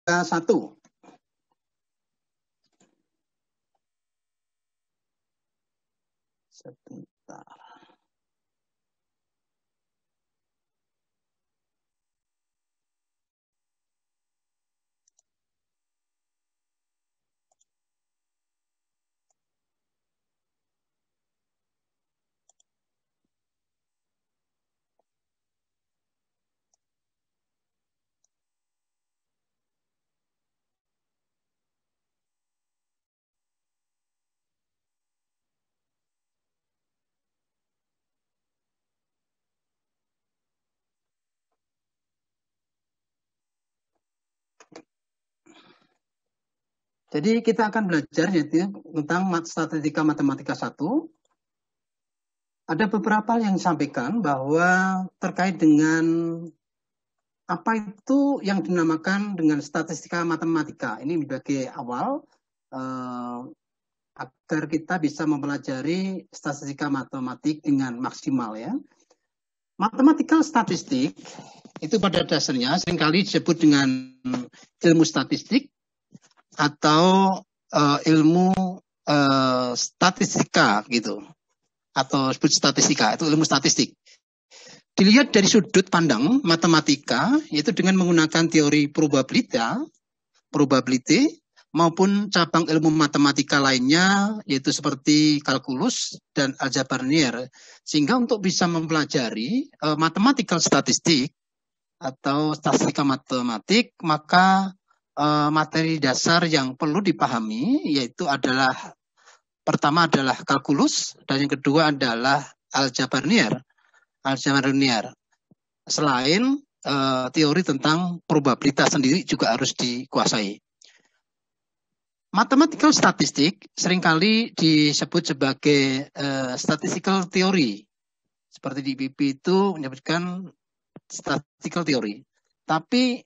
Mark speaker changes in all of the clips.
Speaker 1: 1. Sebentar. Jadi kita akan belajar yaitu tentang statistika matematika 1. Ada beberapa yang disampaikan bahwa terkait dengan apa itu yang dinamakan dengan statistika matematika. Ini sebagai awal agar kita bisa mempelajari statistika matematik dengan maksimal ya. Mathematical statistik itu pada dasarnya seringkali disebut dengan ilmu statistik atau ilmu statistika gitu, atau sebut statistika itu ilmu statistik. Dilihat dari sudut pandang matematika, yaitu dengan menggunakan teori probability maupun cabang ilmu matematika lainnya, yaitu seperti kalkulus dan aljabar linear. Sehingga untuk bisa mempelajari mathematical statistik atau statistika matematik, maka materi dasar yang perlu dipahami yaitu adalah pertama adalah kalkulus dan yang kedua adalah aljabar linear. Selain teori tentang probabilitas sendiri juga harus dikuasai. Mathematical statistik seringkali disebut sebagai statistical theory. Seperti di IPB itu menyebutkan statistical theory. Tapi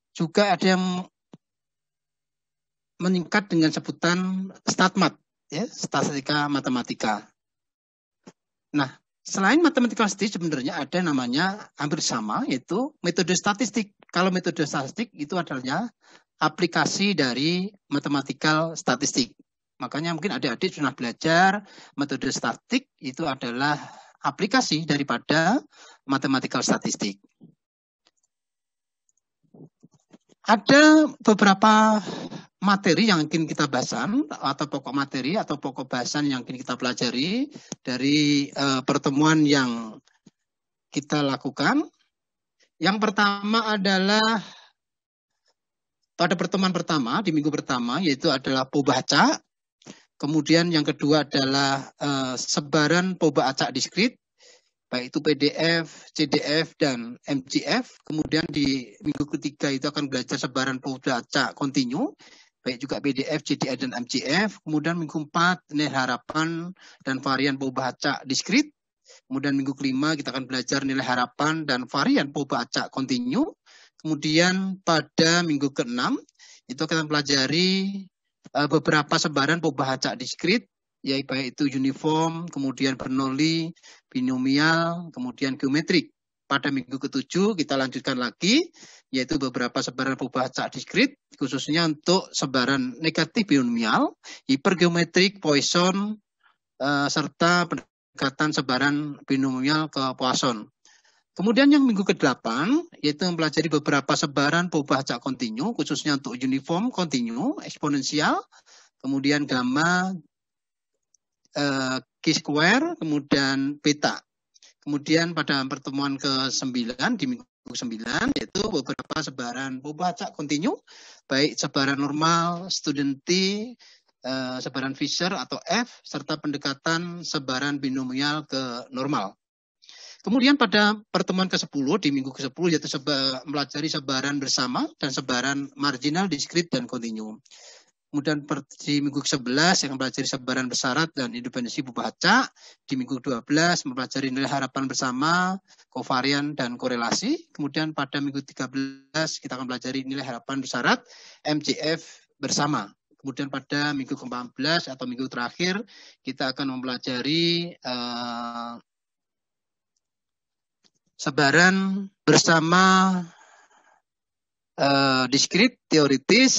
Speaker 1: juga ada yang meningkat dengan sebutan statmat, ya, statistika matematika. Nah, selain mathematical statistik sebenarnya ada namanya hampir sama, yaitu metode statistik. Kalau metode statistik itu adalah aplikasi dari mathematical statistik. Makanya mungkin adik-adik sudah belajar metode statistik itu adalah aplikasi daripada mathematical statistik. Ada beberapa materi yang ingin kita bahasan atau pokok materi atau pokok bahasan yang ingin kita pelajari dari pertemuan yang kita lakukan. Yang pertama adalah pada pertemuan pertama di minggu pertama yaitu adalah poba-acak. Kemudian yang kedua adalah sebaran poba-acak diskrit, baik itu PDF, CDF, dan MCF. Kemudian di minggu ketiga itu akan belajar sebaran poba-acak kontinu, baik juga PDF, CDF, dan MCF. Kemudian minggu 4 nilai harapan dan varian poba-acak diskrit. Kemudian minggu kelima kita akan belajar nilai harapan dan varian poba-acak kontinu. Kemudian pada minggu ke-6 itu akan pelajari beberapa sebaran poba-acak diskrit, yaitu baik itu uniform, kemudian Bernoulli, binomial, kemudian geometrik. Pada minggu ke-7 kita lanjutkan lagi, yaitu beberapa sebaran poba-acak diskrit, khususnya untuk sebaran negatif binomial, hipergeometrik, Poisson, serta pendekatan sebaran binomial ke Poisson. Kemudian yang minggu ke-8, yaitu mempelajari beberapa sebaran poba-acak kontinu, khususnya untuk uniform, kontinu, eksponensial, kemudian gamma, Q-square, kemudian beta. Kemudian pada pertemuan ke-9, di minggu ke-9, yaitu beberapa sebaran poba-acak kontinu, baik sebaran normal, student T, sebaran Fisher atau F, serta pendekatan sebaran binomial ke normal. Kemudian pada pertemuan ke-10, di minggu ke-10, yaitu mempelajari sebaran bersama dan sebaran marginal, diskrit, dan kontinu. Kemudian di minggu ke-11 yang mempelajari sebaran bersyarat dan independensi poba-acak. Di minggu ke-12 mempelajari nilai harapan bersama, kovarian, dan korelasi. Kemudian pada minggu 13 kita akan pelajari nilai harapan bersyarat, MCF bersama. Kemudian pada minggu ke-14 atau minggu terakhir kita akan mempelajari sebaran bersama diskrit, teoritis,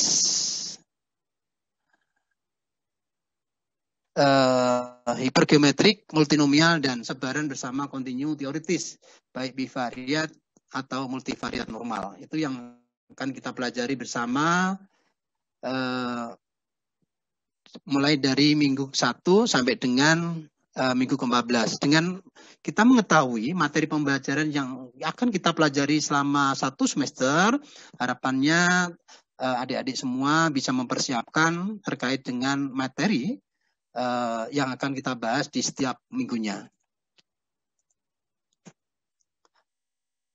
Speaker 1: hipergeometrik, multinomial, dan sebaran bersama kontinu teoritis, baik bivariat atau multivariat normal. Itu yang akan kita pelajari bersama mulai dari minggu 1 sampai dengan minggu ke-14. Dengan kita mengetahui materi pembelajaran yang akan kita pelajari selama 1 semester, harapannya adik-adik semua bisa mempersiapkan terkait dengan materi yang akan kita bahas di setiap minggunya.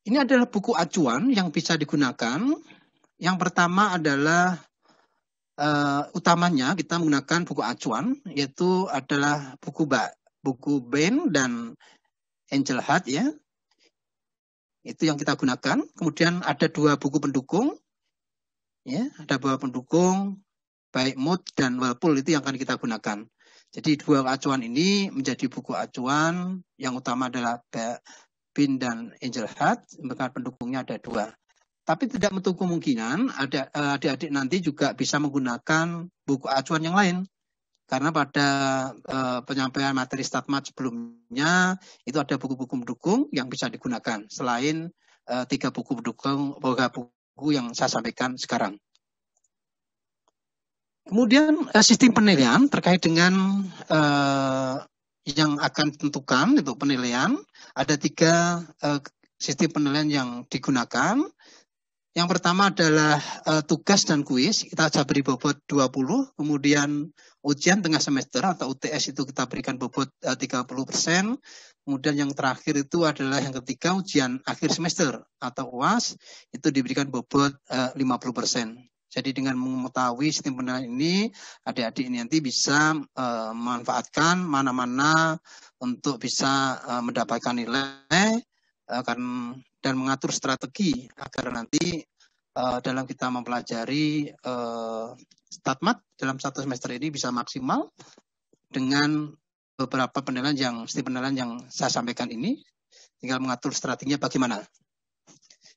Speaker 1: Ini adalah buku acuan yang bisa digunakan. Yang pertama adalah utamanya kita menggunakan buku acuan, yaitu adalah buku Bain dan Engelhardt, ya. Itu yang kita gunakan. Kemudian ada 2 buku pendukung, ya, ada 2 pendukung, baik Mood dan Walpole, itu yang akan kita gunakan. Jadi 2 acuan ini menjadi buku acuan yang utama adalah Bain dan Engelhardt, maka pendukungnya ada 2. Tapi tidak menutup kemungkinan adik-adik nanti juga bisa menggunakan buku acuan yang lain. Karena pada penyampaian materi StatMat sebelumnya, itu ada buku-buku pendukung yang bisa digunakan. Selain 3 buku pendukung, buku yang saya sampaikan sekarang. Kemudian sistem penilaian terkait dengan yang akan ditentukan untuk penilaian. Ada 3 sistem penilaian yang digunakan. Yang pertama adalah tugas dan kuis, kita akan beri bobot 20, kemudian ujian tengah semester atau UTS itu kita berikan bobot 30%, kemudian yang terakhir itu adalah yang ketiga ujian akhir semester atau UAS, itu diberikan bobot 50%. Jadi dengan mengetahui sistem penilaian ini, adik-adik ini nanti bisa memanfaatkan mana-mana untuk bisa mendapatkan nilai, dan mengatur strategi agar nanti dalam kita mempelajari StatMat dalam 1 semester ini bisa maksimal dengan beberapa penilaian yang saya sampaikan ini. Tinggal mengatur strateginya bagaimana.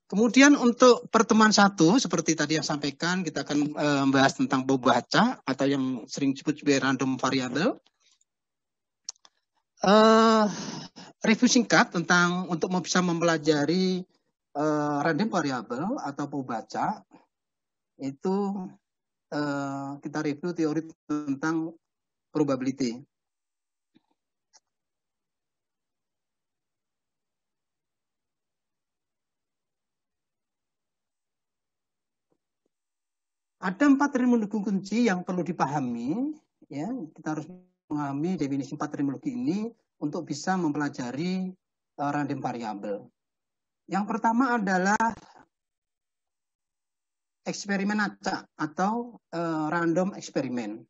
Speaker 1: Kemudian untuk pertemuan 1, seperti tadi yang sampaikan, kita akan membahas tentang pembaca atau yang sering disebut sebagai random variable. Review singkat tentang untuk bisa mempelajari random variable atau pembaca itu kita review teori tentang probability. Ada 4 terminologi kunci yang perlu dipahami, ya. Kita harus memahami definisi 4 terminologi ini untuk bisa mempelajari random variable. Yang pertama adalah eksperimen acak atau random eksperimen.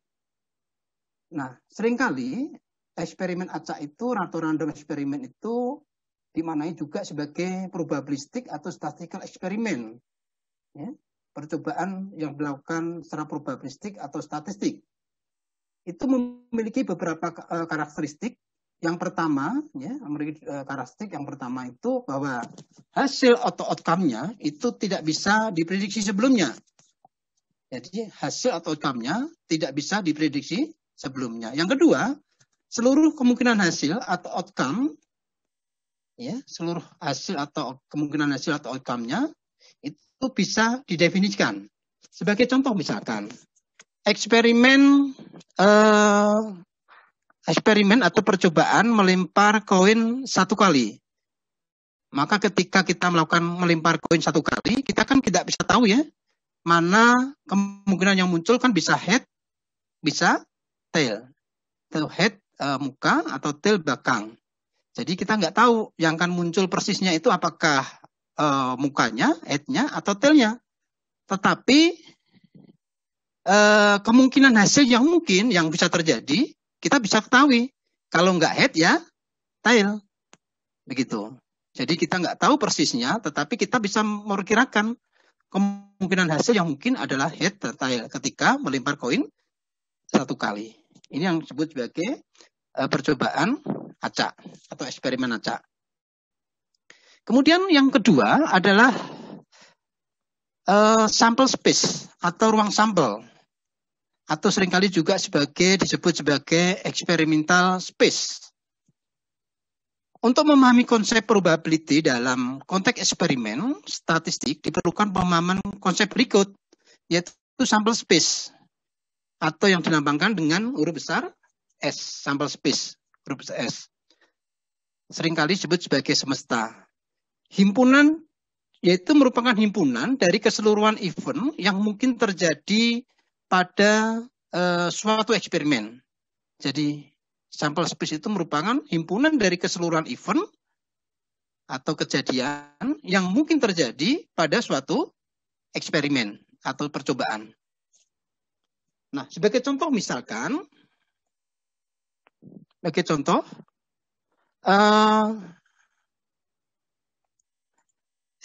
Speaker 1: Nah, seringkali eksperimen acak itu atau random eksperimen itu dimaknai juga sebagai probabilistik atau statistical eksperimen. Ya, percobaan yang dilakukan secara probabilistik atau statistik. Itu memiliki beberapa karakteristik. Yang pertama, ya, memiliki karakteristik yang pertama itu bahwa hasil atau outcome-nya itu tidak bisa diprediksi sebelumnya. Jadi hasil atau outcome-nya tidak bisa diprediksi sebelumnya. Yang kedua, seluruh kemungkinan hasil atau outcome, ya, seluruh hasil atau kemungkinan hasil atau outcome-nya itu bisa didefinisikan. Sebagai contoh misalkan, eksperimen atau percobaan melempar koin 1 kali. Maka ketika kita melakukan melempar koin 1 kali, kita kan tidak bisa tahu, ya, mana kemungkinan yang muncul kan bisa head, bisa tail. Atau head muka atau tail belakang. Jadi kita nggak tahu yang akan muncul persisnya itu apakah mukanya, head-nya, atau tail-nya. Tetapi kemungkinan hasil yang mungkin yang bisa terjadi, kita bisa ketahui. Kalau nggak head, ya tail. Begitu. Jadi kita nggak tahu persisnya, tetapi kita bisa memperkirakan kemungkinan hasil yang mungkin adalah head dan tail ketika melempar koin 1 kali. Ini yang disebut sebagai percobaan acak atau eksperimen acak. Kemudian yang kedua adalah sample space atau ruang sampel, atau seringkali juga disebut sebagai experimental space. Untuk memahami konsep probability dalam konteks eksperimen statistik diperlukan pemahaman konsep berikut, yaitu sample space atau yang dilambangkan dengan huruf besar S, sample space, huruf besar S. Seringkali disebut sebagai semesta. Himpunan yaitu merupakan himpunan dari keseluruhan event yang mungkin terjadi pada suatu eksperimen. Jadi sample space itu merupakan himpunan dari keseluruhan event atau kejadian yang mungkin terjadi pada suatu eksperimen atau percobaan. Nah, sebagai contoh misalkan,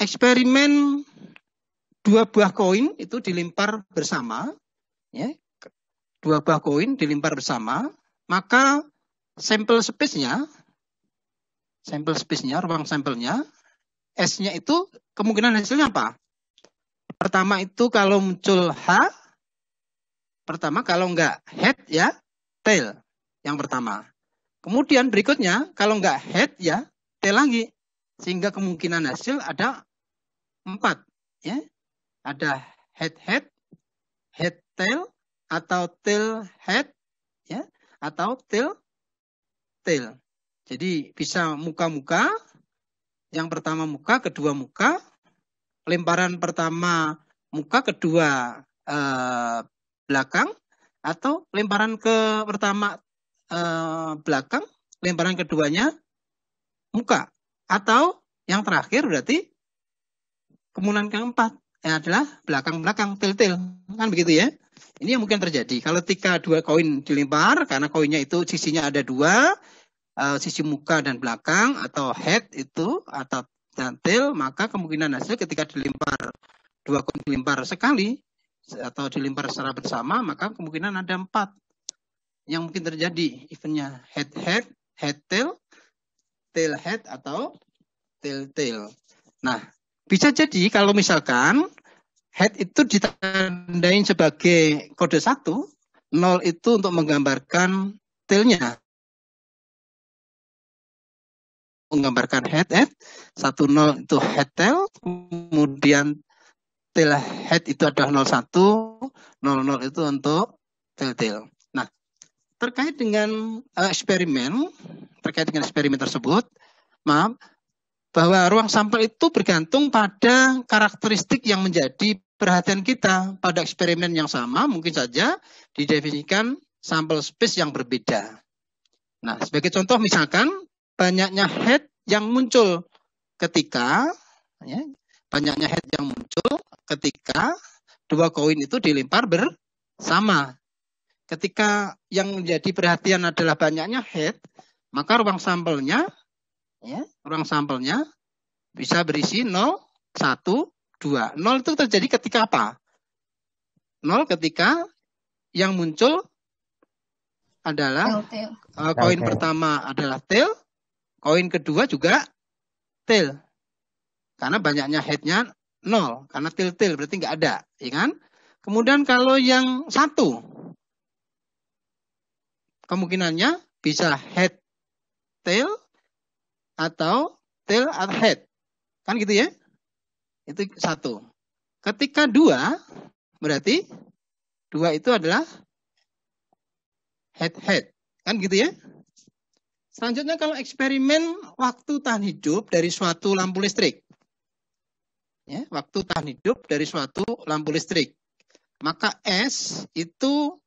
Speaker 1: eksperimen 2 buah koin itu dilempar bersama, ya, 2 buah koin dilempar bersama, maka sampel space-nya, ruang sampelnya, S-nya itu kemungkinan hasilnya apa? Pertama itu kalau muncul H, pertama kalau enggak head ya tail yang pertama. Kemudian berikutnya kalau enggak head ya tail lagi. Sehingga kemungkinan hasil ada 4, ya. Ada head tail, atau tail head, ya, atau tail. Jadi bisa muka-muka. Yang pertama muka, kedua muka. Lemparan pertama muka, kedua belakang, atau lemparan ke pertama belakang, lemparan keduanya muka. Atau yang terakhir berarti kemungkinan keempat adalah belakang-belakang, tail-tail. Kan begitu ya. Ini yang mungkin terjadi. Kalau ketika 2 koin dilempar, karena koinnya itu sisinya ada 2, sisi muka dan belakang, atau head itu, atau tail, maka kemungkinan hasil ketika dilempar 2 koin dilempar sekali, atau dilempar secara bersama, maka kemungkinan ada 4 yang mungkin terjadi. Eventnya head tail, tail head, atau tail. Nah, bisa jadi kalau misalkan head itu ditandain sebagai kode 1, 0 itu untuk menggambarkan tailnya. Menggambarkan head, 10 itu head tail, kemudian tail head itu adalah 01, 00 itu untuk tail. Nah, terkait dengan eksperimen tersebut, bahwa ruang sampel itu bergantung pada karakteristik yang menjadi perhatian kita. Pada eksperimen yang sama mungkin saja didefinisikan sampel space yang berbeda. Nah, sebagai contoh misalkan banyaknya head yang muncul ketika 2 koin itu dilempar bersama. Ketika yang menjadi perhatian adalah banyaknya head, maka ruang sampelnya bisa berisi 0, 1, 2. 0 itu terjadi ketika apa? 0 ketika yang muncul adalah koin pertama adalah tail, koin kedua juga tail. Karena banyaknya head-nya 0, karena tail berarti nggak ada, ya kan? Kemudian kalau yang 1, kemungkinannya bisa head tail atau tail atau head. Kan gitu ya? Itu 1. Ketika 2, berarti 2 itu adalah head. Kan gitu ya? Selanjutnya kalau eksperimen waktu tahan hidup dari suatu lampu listrik. Ya, waktu tahan hidup dari suatu lampu listrik. Maka S itu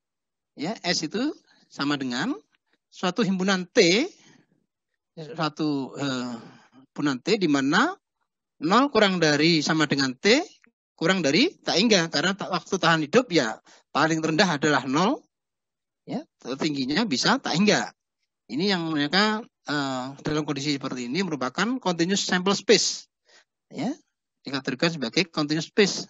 Speaker 1: sama dengan suatu himpunan T, himpunan T di mana 0 kurang dari sama dengan T kurang dari tak hingga, karena waktu tahan hidup ya paling rendah adalah 0, ya, tertingginya bisa tak hingga. Ini yang mereka dalam kondisi seperti ini merupakan continuous sample space, ya, dikategorikan sebagai continuous space.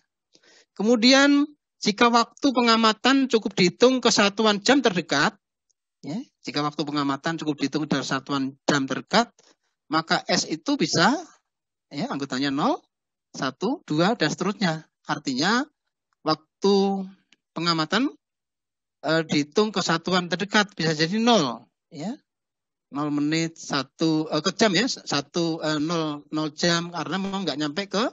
Speaker 1: Kemudian jika waktu pengamatan cukup dihitung ke satuan jam terdekat, ya, jika waktu pengamatan cukup dihitung dari satuan jam terdekat, maka S itu bisa, ya, anggotanya 0, 1, 2 dan seterusnya. Artinya waktu pengamatan dihitung ke satuan terdekat, bisa jadi 0, ya. 0 menit, 1 ke jam ya, 0 jam, karena memang nggak nyampe ke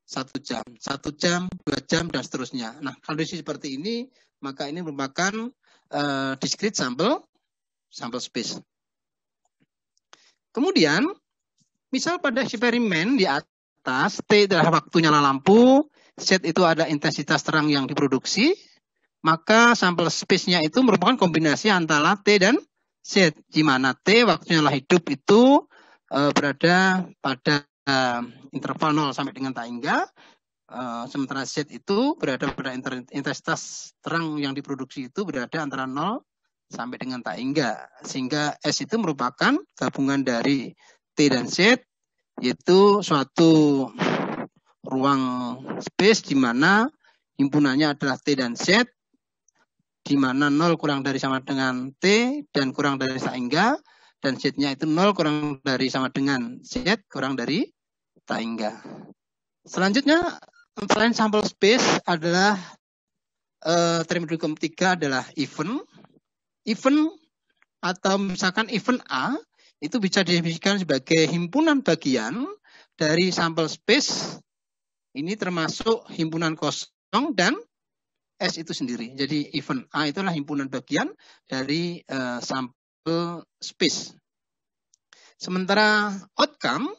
Speaker 1: 1 jam, 1 jam, 2 jam, dan seterusnya. Nah, kondisi seperti ini, maka ini merupakan discrete sample space. Kemudian, misal pada eksperimen di atas, T adalah waktu nyala lampu, Z itu ada intensitas terang yang diproduksi, maka sampel space-nya itu merupakan kombinasi antara T dan Z, di mana T waktu nyala hidup itu berada pada interval 0 sampai dengan tak hingga, sementara Z itu berada pada intensitas terang yang diproduksi itu berada antara 0 sampai dengan tak hingga, sehingga S itu merupakan gabungan dari T dan Z, yaitu suatu ruang space di mana himpunannya adalah T dan Z, di mana 0 kurang dari sama dengan T dan kurang dari tak hingga, dan Z-nya itu 0 kurang dari sama dengan Z kurang dari tak hingga. Selanjutnya, selain sample space adalah terminologi ketiga adalah event. Event atau misalkan event A itu bisa didefinisikan sebagai himpunan bagian dari sampel space. Ini termasuk himpunan kosong dan S itu sendiri. Jadi event A itulah himpunan bagian dari sampel space. Sementara outcome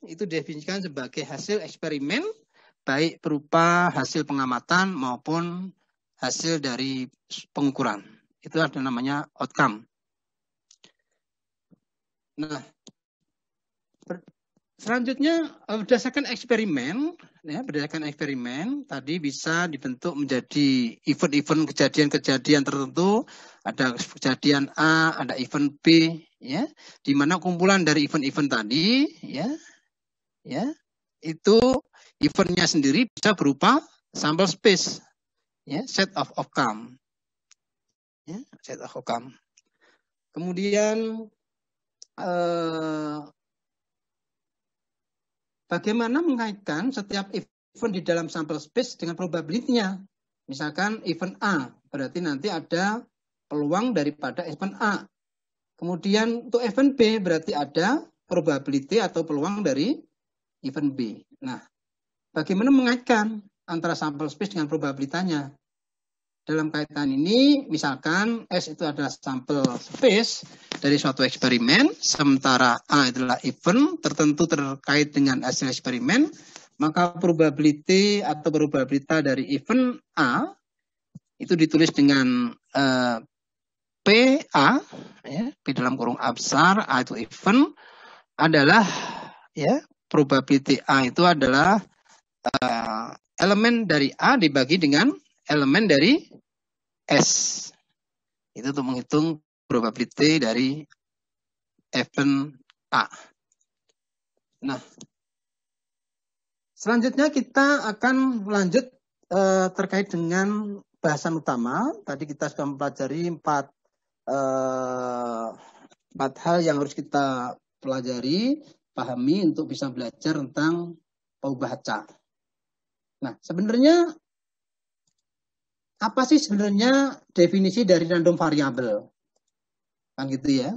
Speaker 1: itu didefinisikan sebagai hasil eksperimen, baik berupa hasil pengamatan maupun hasil dari pengukuran. Itu ada namanya outcome. Nah, selanjutnya berdasarkan eksperimen tadi bisa dibentuk menjadi event-event kejadian-kejadian tertentu. Ada kejadian A, ada event B, ya, di mana kumpulan dari event-event tadi, ya, itu eventnya sendiri bisa berupa sample space, ya, set of outcome, ya, set of outcome. Kemudian bagaimana mengaitkan setiap event di dalam sampel space dengan probability-nya? Misalkan event A, berarti nanti ada peluang daripada event A. Kemudian untuk event B, berarti ada probability atau peluang dari event B. Nah, bagaimana mengaitkan antara sampel space dengan probabilitanya? Dalam kaitan ini, misalkan S itu adalah sampel space dari suatu eksperimen, sementara A adalah event tertentu terkait dengan hasil eksperimen, maka probability atau probabilitas dari event A itu ditulis dengan PA, ya, P dalam kurung A besar, A itu event, adalah, ya, probability A itu adalah elemen dari A dibagi dengan elemen dari S. Itu untuk menghitung probability dari event A. Nah, selanjutnya kita akan lanjut terkait dengan bahasan utama. Tadi kita sudah mempelajari empat hal yang harus kita pelajari, pahami untuk bisa belajar tentang Paubaca. Nah, sebenarnya apa sih sebenarnya definisi dari random variable? Kan gitu ya.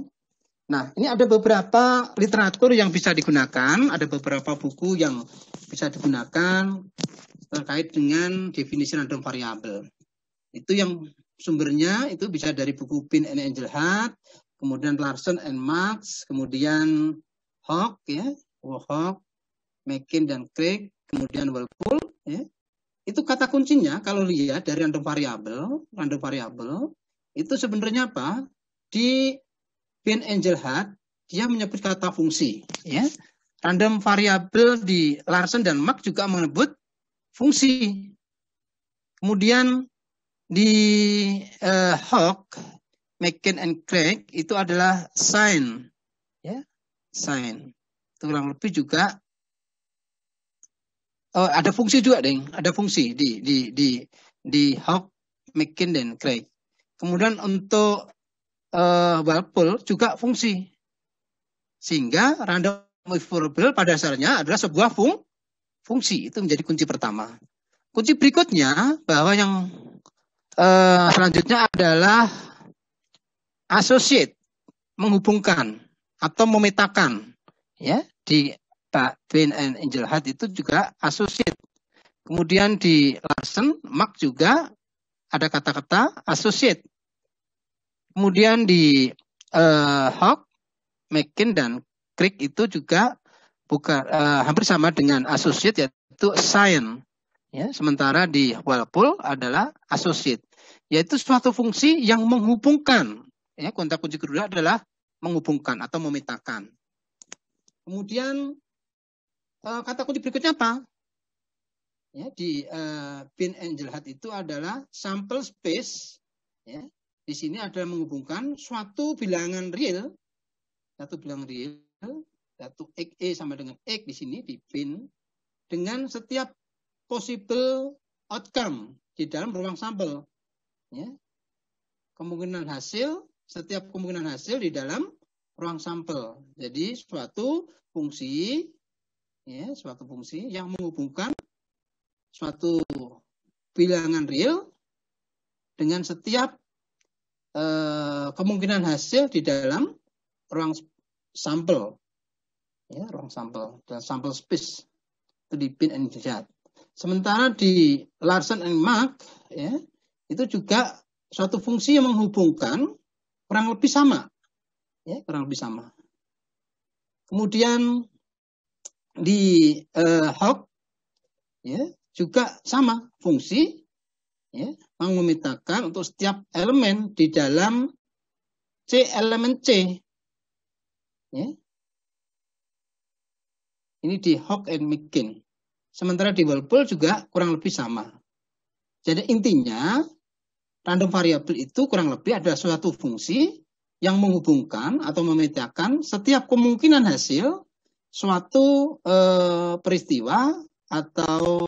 Speaker 1: Nah, ini ada beberapa literatur yang bisa digunakan, ada beberapa buku yang bisa digunakan terkait dengan definisi random variable. Itu yang sumbernya itu bisa dari buku Pin and Engelhardt, kemudian Larson and Marx, kemudian Hawk, ya, Hawk, McKin dan Craig, kemudian Walpole, ya. Itu kata kuncinya kalau lihat dari random variable itu sebenarnya apa? Di Pin Engelhardt dia menyebut kata fungsi, ya. Random variable di Larson dan Marx juga menyebut fungsi. Kemudian di Hawk, McKin and Craig itu adalah sign, ya, sign. Itu kurang lebih juga ada fungsi juga, deng. Ada fungsi di Hawk, McKin dan Craig. Kemudian untuk Walpole juga fungsi. Sehingga random variable pada dasarnya adalah sebuah fungsi. Itu menjadi kunci pertama. Kunci berikutnya bahwa yang selanjutnya adalah associate, menghubungkan atau memetakan. Ya, di Bain and Engelhardt itu juga associate. Kemudian di Larsen, Mark juga ada kata-kata associate. Kemudian di Hawk, Mackin dan Crick itu juga bukan hampir sama dengan associate, yaitu assign. Ya, sementara di Walpole adalah associate, yaitu suatu fungsi yang menghubungkan. Ya, kata kunci kedua adalah menghubungkan atau memetakan. Kemudian kata kunci berikutnya apa? Ya, di Bain and Engelhardt itu adalah sample space. Ya, di sini adalah menghubungkan suatu bilangan real, satu X E sama dengan X di sini di Bain, dengan setiap possible outcome di dalam ruang sampel. Ya. Setiap kemungkinan hasil di dalam ruang sampel. Jadi suatu fungsi yang menghubungkan suatu bilangan real dengan setiap kemungkinan hasil di dalam ruang sampel. Ya, ruang sampel dan sampel space itu di Bain and Engelhardt. Sementara di Larsen and Mark, ya, itu juga suatu fungsi yang menghubungkan kurang lebih sama. Ya, kurang lebih sama. Kemudian di Hawk, ya, juga sama fungsi, ya, memetakan untuk setiap elemen di dalam elemen C. Ya. Ini di Hawk and Mackin. Sementara di Walpole juga kurang lebih sama. Jadi intinya random variable itu kurang lebih adalah suatu fungsi yang menghubungkan atau memetakan setiap kemungkinan hasil suatu peristiwa atau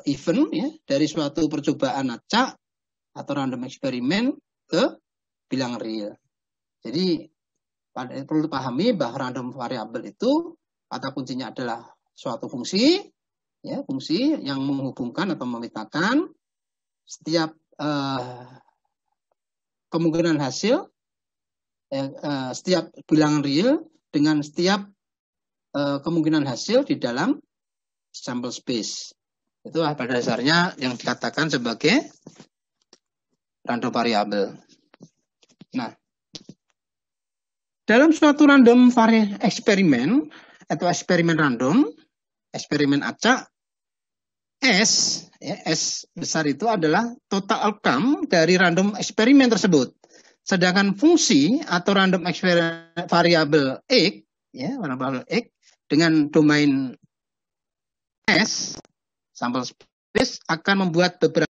Speaker 1: event, ya, dari suatu percobaan acak atau random eksperimen ke bilangan real. Jadi perlu dipahami bahwa random variable itu kata kuncinya adalah suatu fungsi, ya, fungsi yang menghubungkan atau memetakan setiap kemungkinan hasil, setiap bilangan real dengan setiap kemungkinan hasil di dalam sample space. Itu pada dasarnya yang dikatakan sebagai random variable. Nah, dalam suatu random eksperimen atau eksperimen random, eksperimen acak, S, ya, S besar itu adalah total outcome dari random eksperimen tersebut. Sedangkan fungsi atau random variable X, ya, variable X dengan domain S, sampel space, akan membuat beberapa